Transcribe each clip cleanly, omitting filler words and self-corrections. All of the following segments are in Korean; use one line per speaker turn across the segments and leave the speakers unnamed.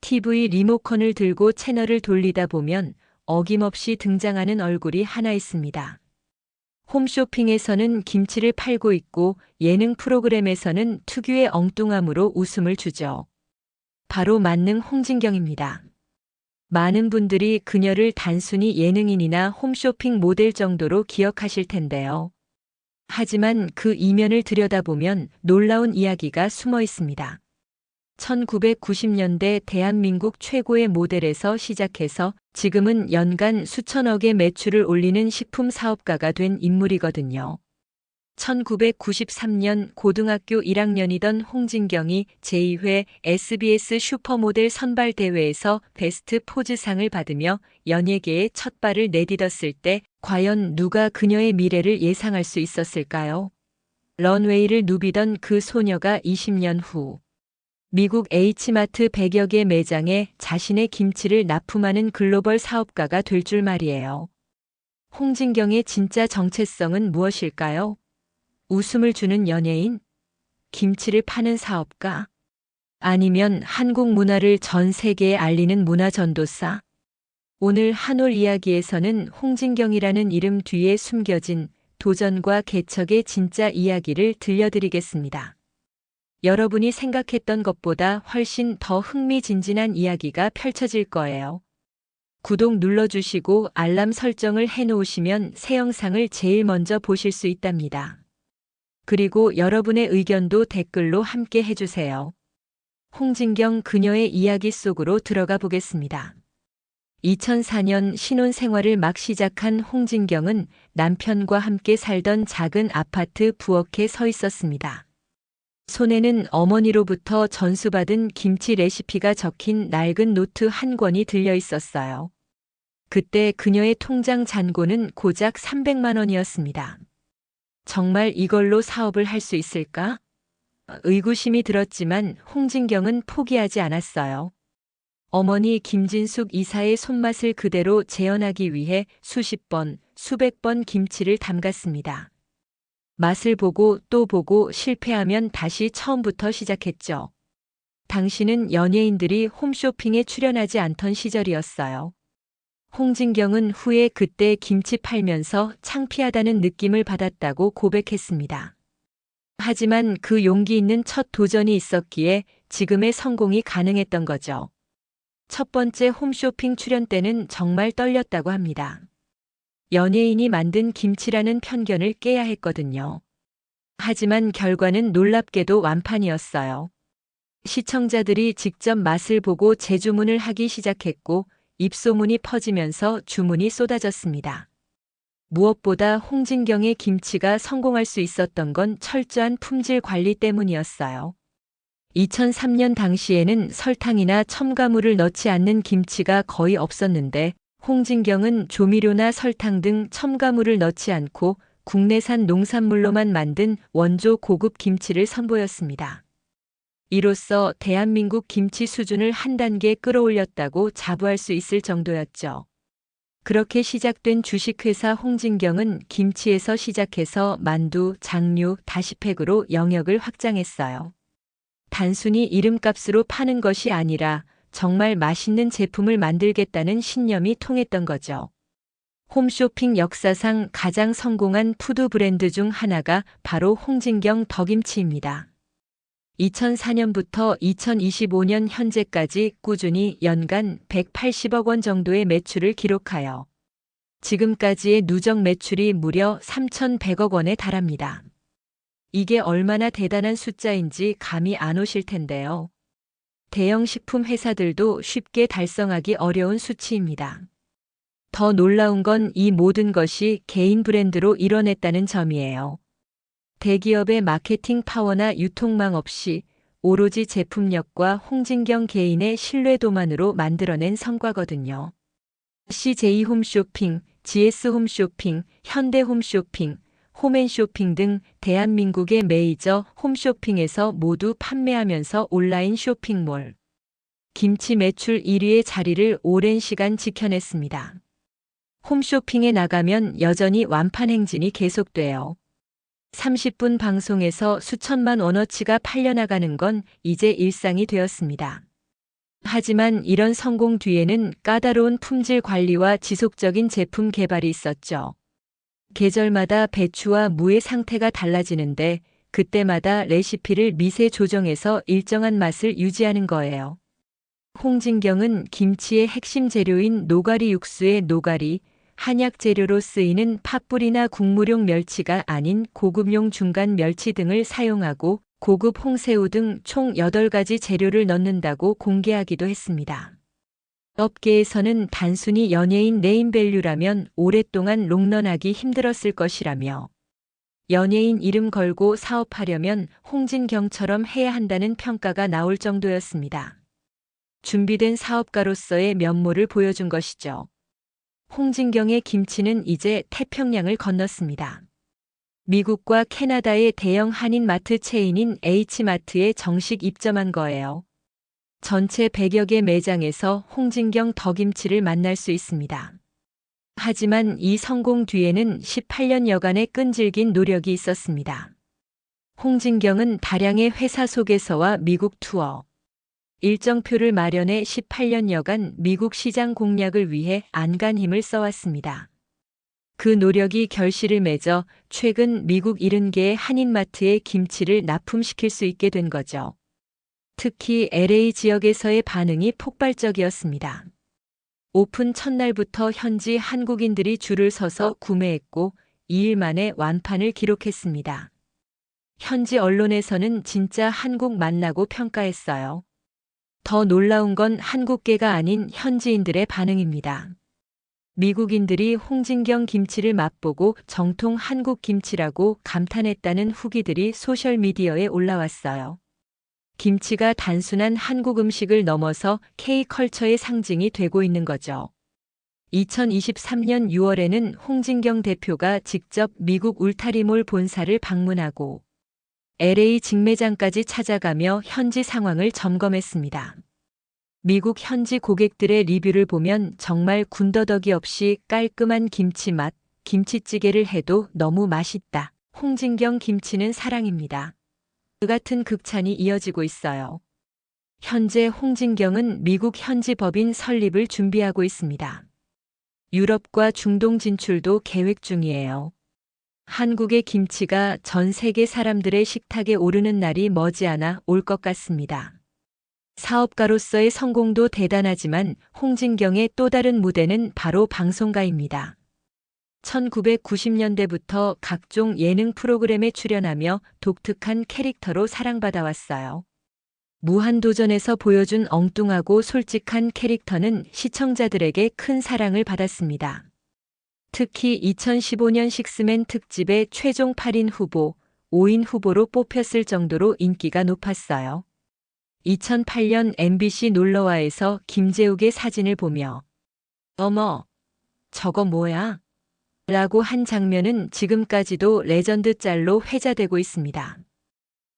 TV 리모컨을 들고 채널을 돌리다 보면 어김없이 등장하는 얼굴이 하나 있습니다. 홈쇼핑에서는 김치를 팔고 있고 예능 프로그램에서는 특유의 엉뚱함으로 웃음을 주죠. 바로 만능 홍진경입니다. 많은 분들이 그녀를 단순히 예능인이나 홈쇼핑 모델 정도로 기억하실 텐데요. 하지만 그 이면을 들여다보면 놀라운 이야기가 숨어 있습니다. 1990년대 대한민국 최고의 모델에서 시작해서 지금은 연간 수천억의 매출을 올리는 식품 사업가가 된 인물이거든요. 1993년 고등학교 1학년이던 홍진경이 제2회 SBS 슈퍼모델 선발대회에서 베스트 포즈상을 받으며 연예계에 첫 발을 내딛었을 때 과연 누가 그녀의 미래를 예상할 수 있었을까요? 런웨이를 누비던 그 소녀가 20년 후 미국 H마트 100여 개 매장에 자신의 김치를 납품하는 글로벌 사업가가 될 줄 말이에요. 홍진경의 진짜 정체성은 무엇일까요? 웃음을 주는 연예인? 김치를 파는 사업가? 아니면 한국 문화를 전 세계에 알리는 문화전도사? 오늘 한올 이야기에서는 홍진경이라는 이름 뒤에 숨겨진 도전과 개척의 진짜 이야기를 들려드리겠습니다. 여러분이 생각했던 것보다 훨씬 더 흥미진진한 이야기가 펼쳐질 거예요. 구독 눌러주시고 알람 설정을 해놓으시면 새 영상을 제일 먼저 보실 수 있답니다. 그리고 여러분의 의견도 댓글로 함께 해주세요. 홍진경 그녀의 이야기 속으로 들어가 보겠습니다. 2004년 신혼생활을 막 시작한 홍진경은 남편과 함께 살던 작은 아파트 부엌에 서 있었습니다. 손에는 어머니로부터 전수받은 김치 레시피가 적힌 낡은 노트 한 권이 들려 있었어요. 그때 그녀의 통장 잔고는 고작 300만 원이었습니다. 정말 이걸로 사업을 할 수 있을까? 의구심이 들었지만 홍진경은 포기하지 않았어요. 어머니 김진숙 이사의 손맛을 그대로 재현하기 위해 수십 번, 수백 번 김치를 담갔습니다. 맛을 보고 또 보고 실패하면 다시 처음부터 시작했죠. 당시는 연예인들이 홈쇼핑에 출연하지 않던 시절이었어요. 홍진경은 후에 그때 김치 팔면서 창피하다는 느낌을 받았다고 고백했습니다. 하지만 그 용기 있는 첫 도전이 있었기에 지금의 성공이 가능했던 거죠. 첫 번째 홈쇼핑 출연 때는 정말 떨렸다고 합니다. 연예인이 만든 김치라는 편견을 깨야 했거든요. 하지만 결과는 놀랍게도 완판이었어요. 시청자들이 직접 맛을 보고 재주문을 하기 시작했고 입소문이 퍼지면서 주문이 쏟아졌습니다. 무엇보다 홍진경의 김치가 성공할 수 있었던 건 철저한 품질 관리 때문이었어요. 2003년 당시에는 설탕이나 첨가물을 넣지 않는 김치가 거의 없었는데 홍진경은 조미료나 설탕 등 첨가물을 넣지 않고 국내산 농산물로만 만든 원조 고급 김치를 선보였습니다. 이로써 대한민국 김치 수준을 한 단계 끌어올렸다고 자부할 수 있을 정도였죠. 그렇게 시작된 주식회사 홍진경은 김치에서 시작해서 만두, 장류, 다시팩으로 영역을 확장했어요. 단순히 이름값으로 파는 것이 아니라 정말 맛있는 제품을 만들겠다는 신념이 통했던 거죠. 홈쇼핑 역사상 가장 성공한 푸드 브랜드 중 하나가 바로 홍진경 더김치입니다. 2004년부터 2025년 현재까지 꾸준히 연간 180억 원 정도의 매출을 기록하여 지금까지의 누적 매출이 무려 3,100억 원에 달합니다. 이게 얼마나 대단한 숫자인지 감이 안 오실 텐데요. 대형 식품 회사들도 쉽게 달성하기 어려운 수치입니다. 더 놀라운 건 이 모든 것이 개인 브랜드로 이뤄냈다는 점이에요. 대기업의 마케팅 파워나 유통망 없이 오로지 제품력과 홍진경 개인의 신뢰도만으로 만들어낸 성과거든요. CJ 홈쇼핑, GS 홈쇼핑, 현대 홈쇼핑, 홈앤쇼핑 등 대한민국의 메이저 홈쇼핑에서 모두 판매하면서 온라인 쇼핑몰, 김치 매출 1위의 자리를 오랜 시간 지켜냈습니다. 홈쇼핑에 나가면 여전히 완판 행진이 계속돼요. 30분 방송에서 수천만 원어치가 팔려나가는 건 이제 일상이 되었습니다. 하지만 이런 성공 뒤에는 까다로운 품질 관리와 지속적인 제품 개발이 있었죠. 계절마다 배추와 무의 상태가 달라지는데 그때마다 레시피를 미세 조정해서 일정한 맛을 유지하는 거예요. 홍진경은 김치의 핵심 재료인 노가리 육수의 노가리, 한약 재료로 쓰이는 팥불이나 국물용 멸치가 아닌 고급용 중간 멸치 등을 사용하고 고급 홍새우 등 총 8가지 재료를 넣는다고 공개하기도 했습니다. 업계에서는 단순히 연예인 네임밸류라면 오랫동안 롱런하기 힘들었을 것이라며 연예인 이름 걸고 사업하려면 홍진경처럼 해야 한다는 평가가 나올 정도였습니다. 준비된 사업가로서의 면모를 보여준 것이죠. 홍진경의 김치는 이제 태평양을 건넜습니다. 미국과 캐나다의 대형 한인 마트 체인인 H마트에 정식 입점한 거예요. 전체 100여 개 매장에서 홍진경 더김치를 만날 수 있습니다. 하지만 이 성공 뒤에는 18년여간의 끈질긴 노력이 있었습니다. 홍진경은 다량의 회사 소개서와 미국 투어, 일정표를 마련해 18년여간 미국 시장 공략을 위해 안간힘을 써왔습니다. 그 노력이 결실을 맺어 최근 미국 70개의 한인마트에 김치를 납품시킬 수 있게 된 거죠. 특히 LA 지역에서의 반응이 폭발적이었습니다. 오픈 첫날부터 현지 한국인들이 줄을 서서 구매했고 2일 만에 완판을 기록했습니다. 현지 언론에서는 진짜 한국 맛나고 평가했어요. 더 놀라운 건 한국계가 아닌 현지인들의 반응입니다. 미국인들이 홍진경 김치를 맛보고 정통 한국 김치라고 감탄했다는 후기들이 소셜미디어에 올라왔어요. 김치가 단순한 한국 음식을 넘어서 K컬처의 상징이 되고 있는 거죠. 2023년 6월에는 홍진경 대표가 직접 미국 울타리몰 본사를 방문하고 LA 직매장까지 찾아가며 현지 상황을 점검했습니다. 미국 현지 고객들의 리뷰를 보면 정말 군더더기 없이 깔끔한 김치 맛, 김치찌개를 해도 너무 맛있다. 홍진경 김치는 사랑입니다. 그 같은 극찬이 이어지고 있어요. 현재 홍진경은 미국 현지 법인 설립을 준비하고 있습니다. 유럽과 중동 진출도 계획 중이에요. 한국의 김치가 전 세계 사람들의 식탁에 오르는 날이 머지않아 올 것 같습니다. 사업가로서의 성공도 대단하지만 홍진경의 또 다른 무대는 바로 방송가입니다. 1990년대부터 각종 예능 프로그램에 출연하며 독특한 캐릭터로 사랑받아왔어요. 무한도전에서 보여준 엉뚱하고 솔직한 캐릭터는 시청자들에게 큰 사랑을 받았습니다. 특히 2015년 식스맨 특집의 최종 8인 후보, 5인 후보로 뽑혔을 정도로 인기가 높았어요. 2008년 MBC 놀러와에서 김재욱의 사진을 보며 어머, 저거 뭐야? 라고 한 장면은 지금까지도 레전드 짤로 회자되고 있습니다.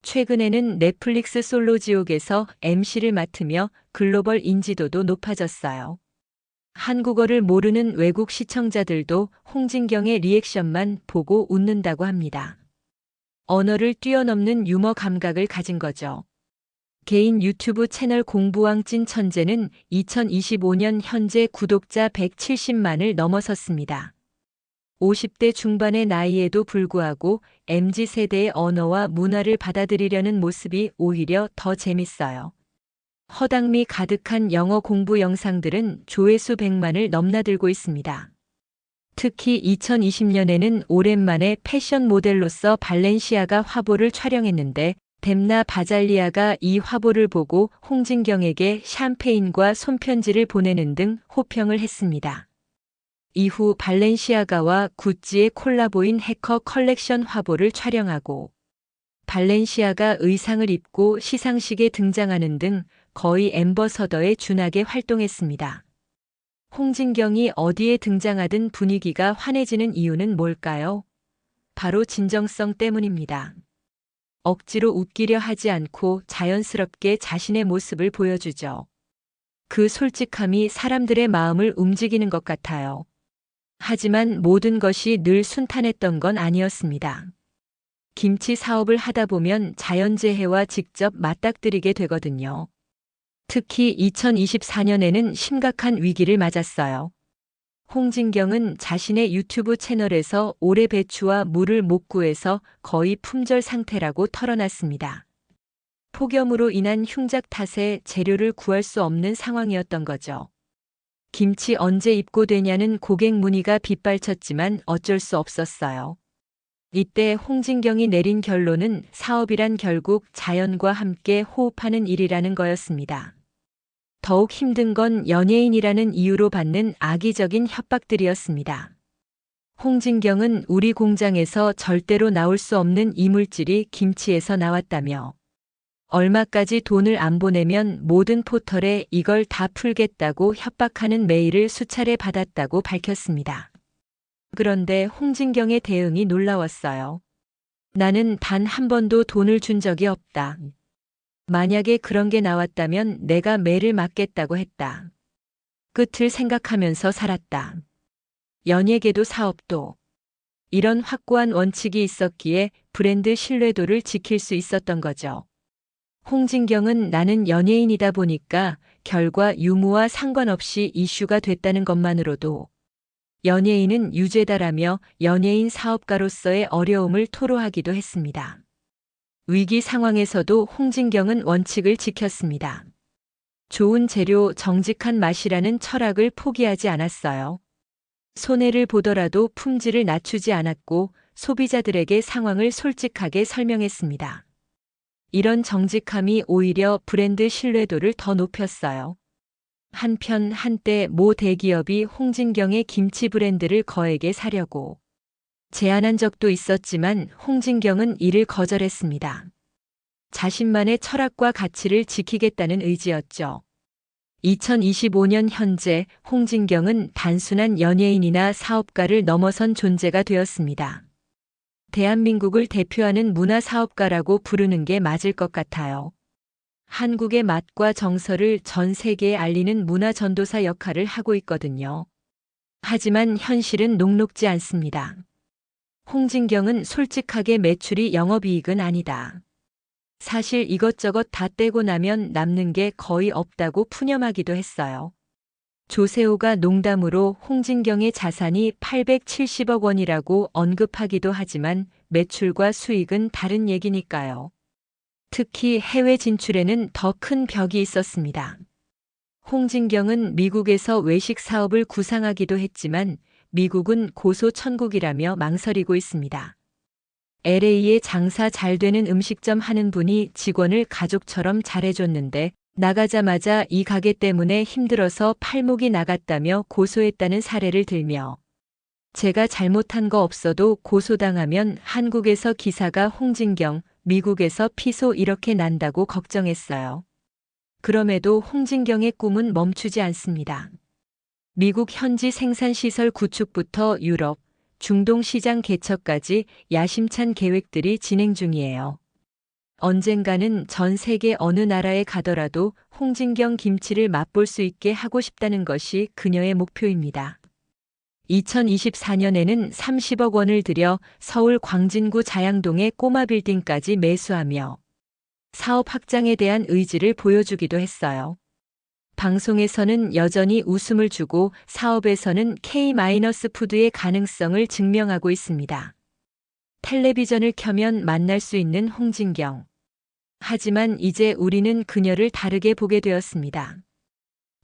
최근에는 넷플릭스 솔로지옥에서 MC를 맡으며 글로벌 인지도도 높아졌어요. 한국어를 모르는 외국 시청자들도 홍진경의 리액션만 보고 웃는다고 합니다. 언어를 뛰어넘는 유머 감각을 가진 거죠. 개인 유튜브 채널 공부왕 찐 천재는 2025년 현재 구독자 170만을 넘어섰습니다. 50대 중반의 나이에도 불구하고 MZ세대의 언어와 문화를 받아들이려는 모습이 오히려 더 재밌어요. 허당미 가득한 영어 공부 영상들은 조회수 100만을 넘나들고 있습니다. 특히 2020년에는 오랜만에 패션 모델로서 발렌시아가 화보를 촬영했는데 뎀나 바잘리아가 이 화보를 보고 홍진경에게 샴페인과 손편지를 보내는 등 호평을 했습니다. 이후 발렌시아가와 구찌의 콜라보인 해커 컬렉션 화보를 촬영하고 발렌시아가 의상을 입고 시상식에 등장하는 등 거의 앰버서더에 준하게 활동했습니다. 홍진경이 어디에 등장하든 분위기가 환해지는 이유는 뭘까요? 바로 진정성 때문입니다. 억지로 웃기려 하지 않고 자연스럽게 자신의 모습을 보여주죠. 그 솔직함이 사람들의 마음을 움직이는 것 같아요. 하지만 모든 것이 늘 순탄했던 건 아니었습니다. 김치 사업을 하다 보면 자연재해와 직접 맞닥뜨리게 되거든요. 특히 2024년에는 심각한 위기를 맞았어요. 홍진경은 자신의 유튜브 채널에서 올해 배추와 물을 못 구해서 거의 품절 상태라고 털어놨습니다. 폭염으로 인한 흉작 탓에 재료를 구할 수 없는 상황이었던 거죠. 김치 언제 입고되냐는 고객 문의가 빗발쳤지만 어쩔 수 없었어요. 이때 홍진경이 내린 결론은 사업이란 결국 자연과 함께 호흡하는 일이라는 거였습니다. 더욱 힘든 건 연예인이라는 이유로 받는 악의적인 협박들이었습니다. 홍진경은 우리 공장에서 절대로 나올 수 없는 이물질이 김치에서 나왔다며 얼마까지 돈을 안 보내면 모든 포털에 이걸 다 풀겠다고 협박하는 메일을 수차례 받았다고 밝혔습니다. 그런데 홍진경의 대응이 놀라웠어요. 나는 단 한 번도 돈을 준 적이 없다. 만약에 그런 게 나왔다면 내가 매를 맞겠다고 했다. 끝을 생각하면서 살았다. 연예계도 사업도. 이런 확고한 원칙이 있었기에 브랜드 신뢰도를 지킬 수 있었던 거죠. 홍진경은 나는 연예인이다 보니까 결과 유무와 상관없이 이슈가 됐다는 것만으로도 연예인은 유죄다라며 연예인 사업가로서의 어려움을 토로하기도 했습니다. 위기 상황에서도 홍진경은 원칙을 지켰습니다. 좋은 재료, 정직한 맛이라는 철학을 포기하지 않았어요. 손해를 보더라도 품질을 낮추지 않았고 소비자들에게 상황을 솔직하게 설명했습니다. 이런 정직함이 오히려 브랜드 신뢰도를 더 높였어요. 한편 한때 모 대기업이 홍진경의 김치 브랜드를 거액에 사려고 제안한 적도 있었지만 홍진경은 이를 거절했습니다. 자신만의 철학과 가치를 지키겠다는 의지였죠. 2025년 현재 홍진경은 단순한 연예인이나 사업가를 넘어선 존재가 되었습니다. 대한민국을 대표하는 문화사업가라고 부르는 게 맞을 것 같아요. 한국의 맛과 정서를 전 세계에 알리는 문화 전도사 역할을 하고 있거든요. 하지만 현실은 녹록지 않습니다. 홍진경은 솔직하게 매출이 영업이익은 아니다. 사실 이것저것 다 떼고 나면 남는 게 거의 없다고 푸념하기도 했어요. 조세호가 농담으로 홍진경의 자산이 870억 원이라고 언급하기도 하지만 매출과 수익은 다른 얘기니까요. 특히 해외 진출에는 더 큰 벽이 있었습니다. 홍진경은 미국에서 외식 사업을 구상하기도 했지만 미국은 고소 천국이라며 망설이고 있습니다. LA에 장사 잘 되는 음식점 하는 분이 직원을 가족처럼 잘해줬는데 나가자마자 이 가게 때문에 힘들어서 팔목이 나갔다며 고소했다는 사례를 들며 제가 잘못한 거 없어도 고소당하면 한국에서 기사가 홍진경, 미국에서 피소 이렇게 난다고 걱정했어요. 그럼에도 홍진경의 꿈은 멈추지 않습니다. 미국 현지 생산시설 구축부터 유럽, 중동 시장 개척까지 야심찬 계획들이 진행 중이에요. 언젠가는 전 세계 어느 나라에 가더라도 홍진경 김치를 맛볼 수 있게 하고 싶다는 것이 그녀의 목표입니다. 2024년에는 30억 원을 들여 서울 광진구 자양동의 꼬마 빌딩까지 매수하며 사업 확장에 대한 의지를 보여주기도 했어요. 방송에서는 여전히 웃음을 주고 사업에서는 K-푸드의 가능성을 증명하고 있습니다. 텔레비전을 켜면 만날 수 있는 홍진경. 하지만 이제 우리는 그녀를 다르게 보게 되었습니다.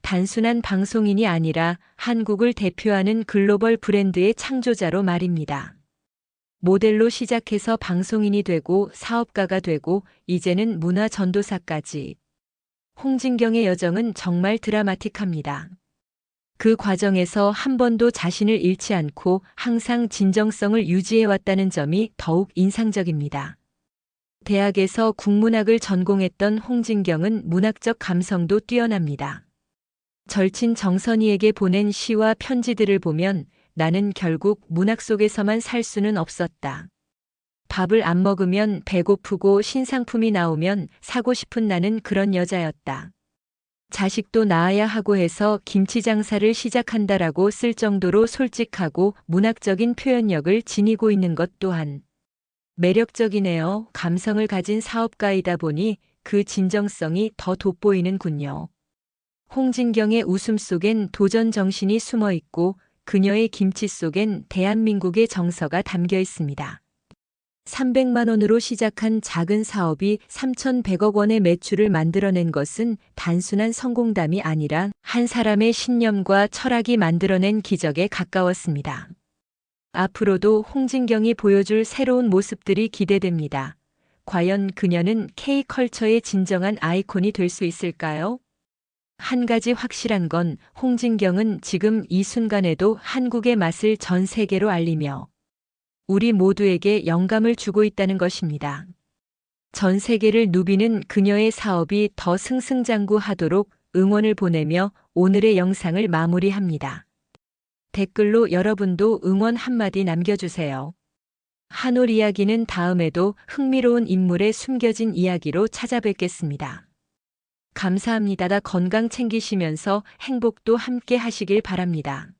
단순한 방송인이 아니라 한국을 대표하는 글로벌 브랜드의 창조자로 말입니다. 모델로 시작해서 방송인이 되고 사업가가 되고 이제는 문화 전도사까지. 홍진경의 여정은 정말 드라마틱합니다. 그 과정에서 한 번도 자신을 잃지 않고 항상 진정성을 유지해왔다는 점이 더욱 인상적입니다. 대학에서 국문학을 전공했던 홍진경은 문학적 감성도 뛰어납니다. 절친 정선이에게 보낸 시와 편지들을 보면 나는 결국 문학 속에서만 살 수는 없었다. 밥을 안 먹으면 배고프고 신상품이 나오면 사고 싶은 나는 그런 여자였다. 자식도 낳아야 하고 해서 김치 장사를 시작한다라고 쓸 정도로 솔직하고 문학적인 표현력을 지니고 있는 것 또한 매력적이네요. 감성을 가진 사업가이다 보니 그 진정성이 더 돋보이는군요. 홍진경의 웃음 속엔 도전 정신이 숨어 있고 그녀의 김치 속엔 대한민국의 정서가 담겨 있습니다. 300만 원으로 시작한 작은 사업이 3,100억 원의 매출을 만들어낸 것은 단순한 성공담이 아니라 한 사람의 신념과 철학이 만들어낸 기적에 가까웠습니다. 앞으로도 홍진경이 보여줄 새로운 모습들이 기대됩니다. 과연 그녀는 K컬처의 진정한 아이콘이 될 수 있을까요? 한 가지 확실한 건 홍진경은 지금 이 순간에도 한국의 맛을 전 세계로 알리며 우리 모두에게 영감을 주고 있다는 것입니다. 전 세계를 누비는 그녀의 사업이 더 승승장구하도록 응원을 보내며 오늘의 영상을 마무리합니다. 댓글로 여러분도 응원 한마디 남겨주세요. 한올 이야기는 다음에도 흥미로운 인물의 숨겨진 이야기로 찾아뵙겠습니다. 감사합니다. 건강 챙기시면서 행복도 함께 하시길 바랍니다.